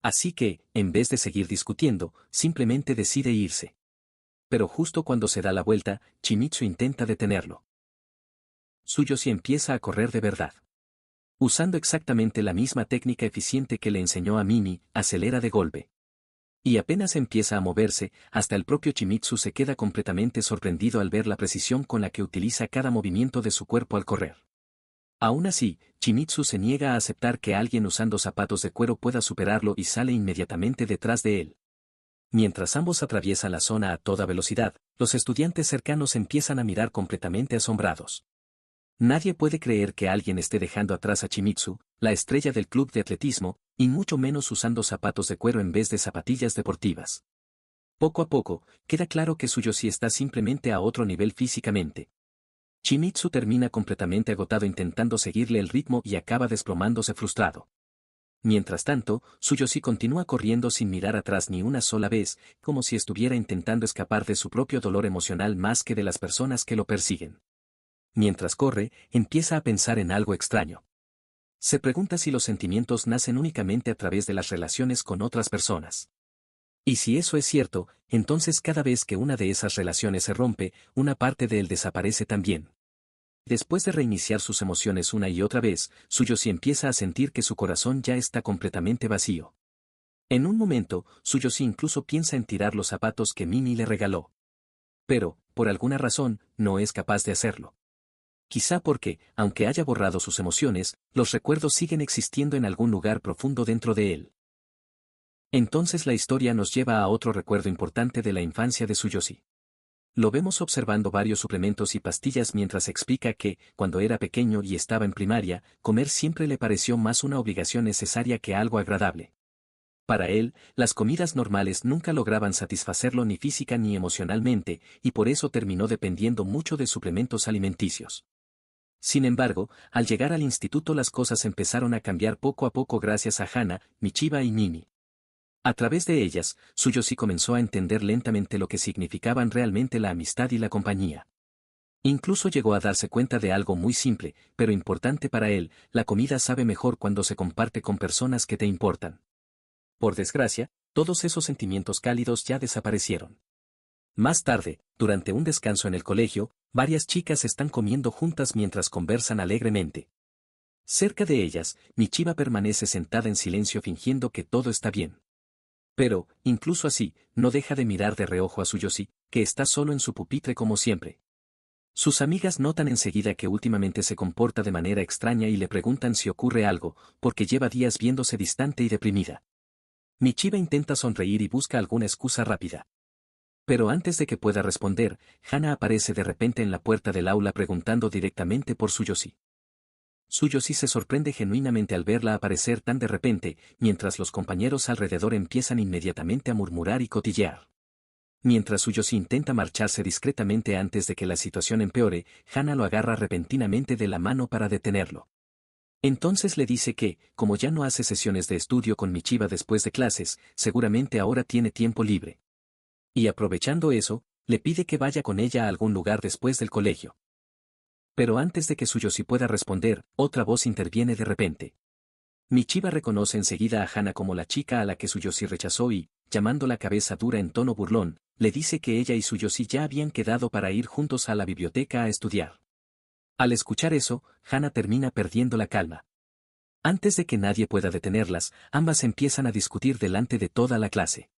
Speaker 1: Así que, en vez de seguir discutiendo, simplemente decide irse. Pero justo cuando se da la vuelta, Chimitsu intenta detenerlo. Tsuyoshi empieza a correr de verdad. Usando exactamente la misma técnica eficiente que le enseñó a Mimi, acelera de golpe. Y apenas empieza a moverse, hasta el propio Chimitsu se queda completamente sorprendido al ver la precisión con la que utiliza cada movimiento de su cuerpo al correr. Aún así, Chimitsu se niega a aceptar que alguien usando zapatos de cuero pueda superarlo y sale inmediatamente detrás de él. Mientras ambos atraviesan la zona a toda velocidad, los estudiantes cercanos empiezan a mirar completamente asombrados. Nadie puede creer que alguien esté dejando atrás a Chimitsu, la estrella del club de atletismo, y mucho menos usando zapatos de cuero en vez de zapatillas deportivas. Poco a poco, queda claro que Tsuyoshi está simplemente a otro nivel físicamente. Chimitsu termina completamente agotado intentando seguirle el ritmo y acaba desplomándose frustrado. Mientras tanto, Tsuyoshi continúa corriendo sin mirar atrás ni una sola vez, como si estuviera intentando escapar de su propio dolor emocional más que de las personas que lo persiguen. Mientras corre, empieza a pensar en algo extraño. Se pregunta si los sentimientos nacen únicamente a través de las relaciones con otras personas. Y si eso es cierto, entonces cada vez que una de esas relaciones se rompe, una parte de él desaparece también. Después de reiniciar sus emociones una y otra vez, Tsuyoshi empieza a sentir que su corazón ya está completamente vacío. En un momento, Tsuyoshi incluso piensa en tirar los zapatos que Mimi le regaló. Pero, por alguna razón, no es capaz de hacerlo. Quizá porque, aunque haya borrado sus emociones, los recuerdos siguen existiendo en algún lugar profundo dentro de él. Entonces la historia nos lleva a otro recuerdo importante de la infancia de Tsuyoshi. Lo vemos observando varios suplementos y pastillas mientras explica que, cuando era pequeño y estaba en primaria, comer siempre le pareció más una obligación necesaria que algo agradable. Para él, las comidas normales nunca lograban satisfacerlo ni física ni emocionalmente, y por eso terminó dependiendo mucho de suplementos alimenticios. Sin embargo, al llegar al instituto las cosas empezaron a cambiar poco a poco gracias a Hana, Michiba y Mimi. A través de ellas, Tsuyoshi comenzó a entender lentamente lo que significaban realmente la amistad y la compañía. Incluso llegó a darse cuenta de algo muy simple, pero importante para él: la comida sabe mejor cuando se comparte con personas que te importan. Por desgracia, todos esos sentimientos cálidos ya desaparecieron. Más tarde, durante un descanso en el colegio, varias chicas están comiendo juntas mientras conversan alegremente. Cerca de ellas, Michiba permanece sentada en silencio fingiendo que todo está bien. Pero, incluso así, no deja de mirar de reojo a Tsuyoshi, que está solo en su pupitre como siempre. Sus amigas notan enseguida que últimamente se comporta de manera extraña y le preguntan si ocurre algo, porque lleva días viéndose distante y deprimida. Michiba intenta sonreír y busca alguna excusa rápida. Pero antes de que pueda responder, Hana aparece de repente en la puerta del aula preguntando directamente por Tsuyoshi. Tsuyoshi se sorprende genuinamente al verla aparecer tan de repente, mientras los compañeros alrededor empiezan inmediatamente a murmurar y cotillear. Mientras Tsuyoshi intenta marcharse discretamente antes de que la situación empeore, Hana lo agarra repentinamente de la mano para detenerlo. Entonces le dice que, como ya no hace sesiones de estudio con Michiba después de clases, seguramente ahora tiene tiempo libre. Y aprovechando eso, le pide que vaya con ella a algún lugar después del colegio. Pero antes de que Tsuyoshi pueda responder, otra voz interviene de repente. Michiba reconoce enseguida a Hana como la chica a la que Tsuyoshi rechazó y, llamando la cabeza dura en tono burlón, le dice que ella y Tsuyoshi ya habían quedado para ir juntos a la biblioteca a estudiar. Al escuchar eso, Hana termina perdiendo la calma. Antes de que nadie pueda detenerlas, ambas empiezan a discutir delante de toda la clase.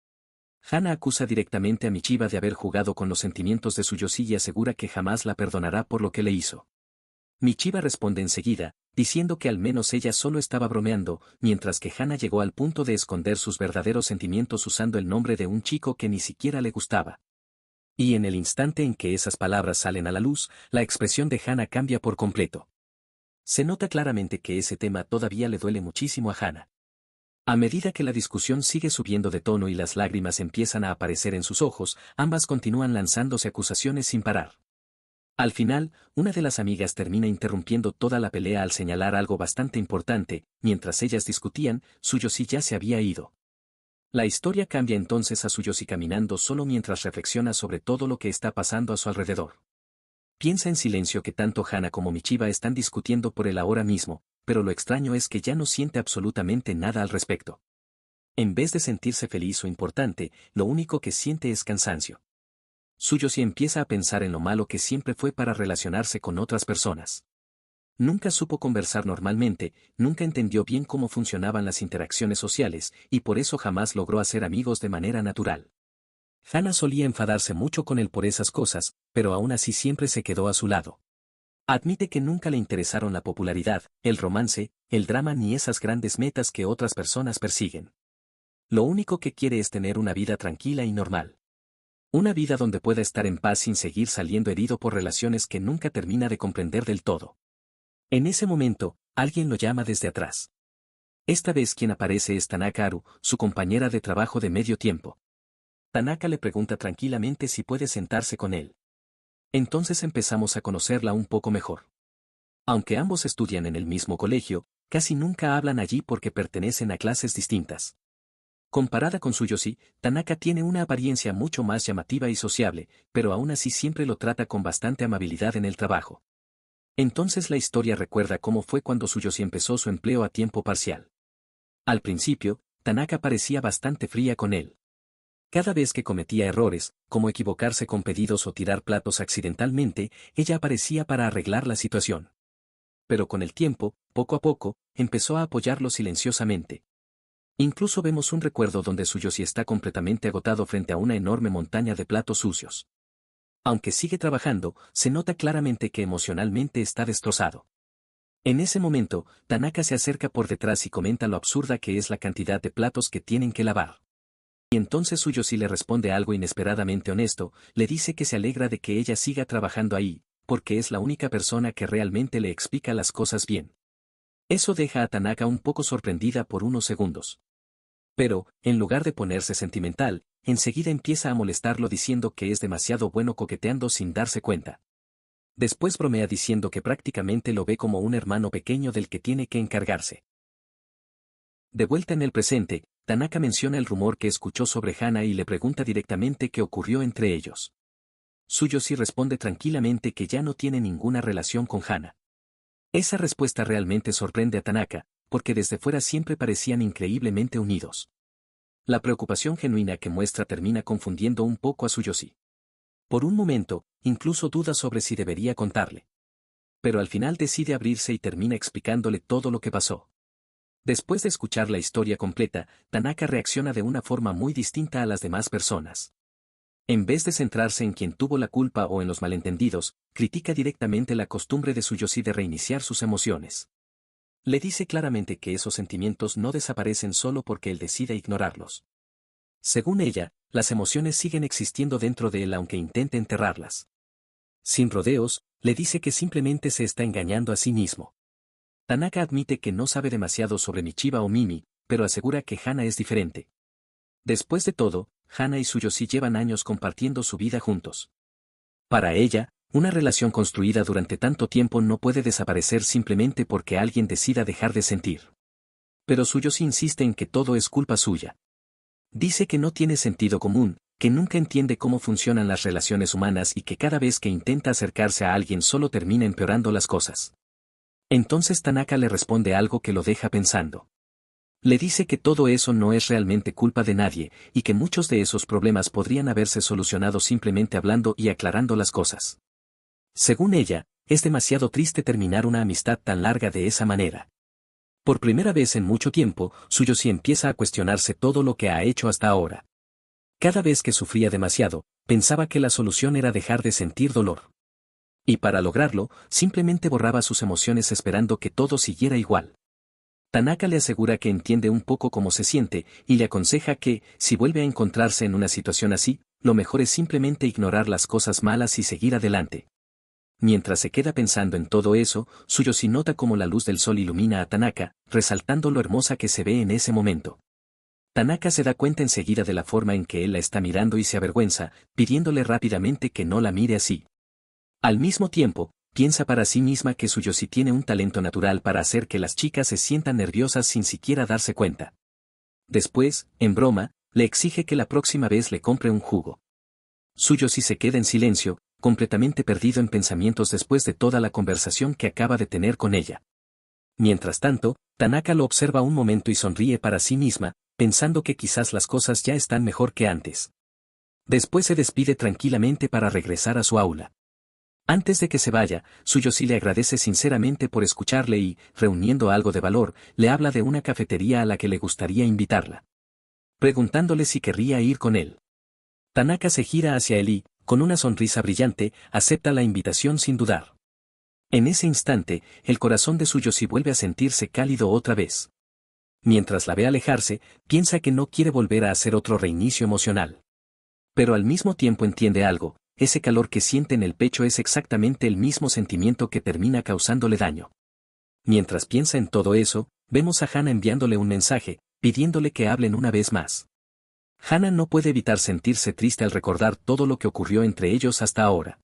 Speaker 1: Hana acusa directamente a Michiba de haber jugado con los sentimientos de Tsuyoshi y asegura que jamás la perdonará por lo que le hizo. Michiba responde enseguida, diciendo que al menos ella solo estaba bromeando, mientras que Hana llegó al punto de esconder sus verdaderos sentimientos usando el nombre de un chico que ni siquiera le gustaba. Y en el instante en que esas palabras salen a la luz, la expresión de Hana cambia por completo. Se nota claramente que ese tema todavía le duele muchísimo a Hana. A medida que la discusión sigue subiendo de tono y las lágrimas empiezan a aparecer en sus ojos, ambas continúan lanzándose acusaciones sin parar. Al final, una de las amigas termina interrumpiendo toda la pelea al señalar algo bastante importante, mientras ellas discutían, Tsuyoshi ya se había ido. La historia cambia entonces a Tsuyoshi caminando solo mientras reflexiona sobre todo lo que está pasando a su alrededor. Piensa en silencio que tanto Hana como Michiba están discutiendo por él ahora mismo, pero lo extraño es que ya no siente absolutamente nada al respecto. En vez de sentirse feliz o importante, lo único que siente es cansancio. Tsuyoshi empieza a pensar en lo malo que siempre fue para relacionarse con otras personas. Nunca supo conversar normalmente, nunca entendió bien cómo funcionaban las interacciones sociales, y por eso jamás logró hacer amigos de manera natural. Hana solía enfadarse mucho con él por esas cosas, pero aún así siempre se quedó a su lado. Admite que nunca le interesaron la popularidad, el romance, el drama ni esas grandes metas que otras personas persiguen. Lo único que quiere es tener una vida tranquila y normal. Una vida donde pueda estar en paz sin seguir saliendo herido por relaciones que nunca termina de comprender del todo. En ese momento, alguien lo llama desde atrás. Esta vez quien aparece es Tanaka Haru, su compañera de trabajo de medio tiempo. Tanaka le pregunta tranquilamente si puede sentarse con él. Entonces empezamos a conocerla un poco mejor. Aunque ambos estudian en el mismo colegio, casi nunca hablan allí porque pertenecen a clases distintas. Comparada con Tsuyoshi, Tanaka tiene una apariencia mucho más llamativa y sociable, pero aún así siempre lo trata con bastante amabilidad en el trabajo. Entonces la historia recuerda cómo fue cuando Tsuyoshi empezó su empleo a tiempo parcial. Al principio, Tanaka parecía bastante fría con él. Cada vez que cometía errores, como equivocarse con pedidos o tirar platos accidentalmente, ella aparecía para arreglar la situación. Pero con el tiempo, poco a poco, empezó a apoyarlo silenciosamente. Incluso vemos un recuerdo donde Tsuyoshi está completamente agotado frente a una enorme montaña de platos sucios. Aunque sigue trabajando, se nota claramente que emocionalmente está destrozado. En ese momento, Tanaka se acerca por detrás y comenta lo absurda que es la cantidad de platos que tienen que lavar. Y entonces Tsuyoshi le responde algo inesperadamente honesto, le dice que se alegra de que ella siga trabajando ahí, porque es la única persona que realmente le explica las cosas bien. Eso deja a Tanaka un poco sorprendida por unos segundos. Pero, en lugar de ponerse sentimental, enseguida empieza a molestarlo diciendo que es demasiado bueno coqueteando sin darse cuenta. Después bromea diciendo que prácticamente lo ve como un hermano pequeño del que tiene que encargarse. De vuelta en el presente, Tanaka menciona el rumor que escuchó sobre Hana y le pregunta directamente qué ocurrió entre ellos. Tsuyoshi responde tranquilamente que ya no tiene ninguna relación con Hana. Esa respuesta realmente sorprende a Tanaka, porque desde fuera siempre parecían increíblemente unidos. La preocupación genuina que muestra termina confundiendo un poco a Tsuyoshi. Por un momento, incluso duda sobre si debería contarle. Pero al final decide abrirse y termina explicándole todo lo que pasó. Después de escuchar la historia completa, Tanaka reacciona de una forma muy distinta a las demás personas. En vez de centrarse en quien tuvo la culpa o en los malentendidos, critica directamente la costumbre de Tsuyoshi de reiniciar sus emociones. Le dice claramente que esos sentimientos no desaparecen solo porque él decida ignorarlos. Según ella, las emociones siguen existiendo dentro de él aunque intente enterrarlas. Sin rodeos, le dice que simplemente se está engañando a sí mismo. Tanaka admite que no sabe demasiado sobre Michiba o Mimi, pero asegura que Hana es diferente. Después de todo, Hana y Tsuyoshi llevan años compartiendo su vida juntos. Para ella, una relación construida durante tanto tiempo no puede desaparecer simplemente porque alguien decida dejar de sentir. Pero Tsuyoshi insiste en que todo es culpa suya. Dice que no tiene sentido común, que nunca entiende cómo funcionan las relaciones humanas y que cada vez que intenta acercarse a alguien solo termina empeorando las cosas. Entonces Tanaka le responde algo que lo deja pensando. Le dice que todo eso no es realmente culpa de nadie, y que muchos de esos problemas podrían haberse solucionado simplemente hablando y aclarando las cosas. Según ella, es demasiado triste terminar una amistad tan larga de esa manera. Por primera vez en mucho tiempo, Tsuyoshi empieza a cuestionarse todo lo que ha hecho hasta ahora. Cada vez que sufría demasiado, pensaba que la solución era dejar de sentir dolor. Y para lograrlo, simplemente borraba sus emociones esperando que todo siguiera igual. Tanaka le asegura que entiende un poco cómo se siente, y le aconseja que, si vuelve a encontrarse en una situación así, lo mejor es simplemente ignorar las cosas malas y seguir adelante. Mientras se queda pensando en todo eso, Tsuyoshi nota cómo la luz del sol ilumina a Tanaka, resaltando lo hermosa que se ve en ese momento. Tanaka se da cuenta enseguida de la forma en que él la está mirando y se avergüenza, pidiéndole rápidamente que no la mire así. Al mismo tiempo, piensa para sí misma que Tsuyoshi tiene un talento natural para hacer que las chicas se sientan nerviosas sin siquiera darse cuenta. Después, en broma, le exige que la próxima vez le compre un jugo. Tsuyoshi se queda en silencio, completamente perdido en pensamientos después de toda la conversación que acaba de tener con ella. Mientras tanto, Tanaka lo observa un momento y sonríe para sí misma, pensando que quizás las cosas ya están mejor que antes. Después se despide tranquilamente para regresar a su aula. Antes de que se vaya, Tsuyoshi le agradece sinceramente por escucharle y, reuniendo algo de valor, le habla de una cafetería a la que le gustaría invitarla. Preguntándole si querría ir con él. Tanaka se gira hacia él y, con una sonrisa brillante, acepta la invitación sin dudar. En ese instante, el corazón de Tsuyoshi vuelve a sentirse cálido otra vez. Mientras la ve alejarse, piensa que no quiere volver a hacer otro reinicio emocional. Pero al mismo tiempo entiende algo. Ese calor que siente en el pecho es exactamente el mismo sentimiento que termina causándole daño. Mientras piensa en todo eso, vemos a Hana enviándole un mensaje, pidiéndole que hablen una vez más. Hana no puede evitar sentirse triste al recordar todo lo que ocurrió entre ellos hasta ahora.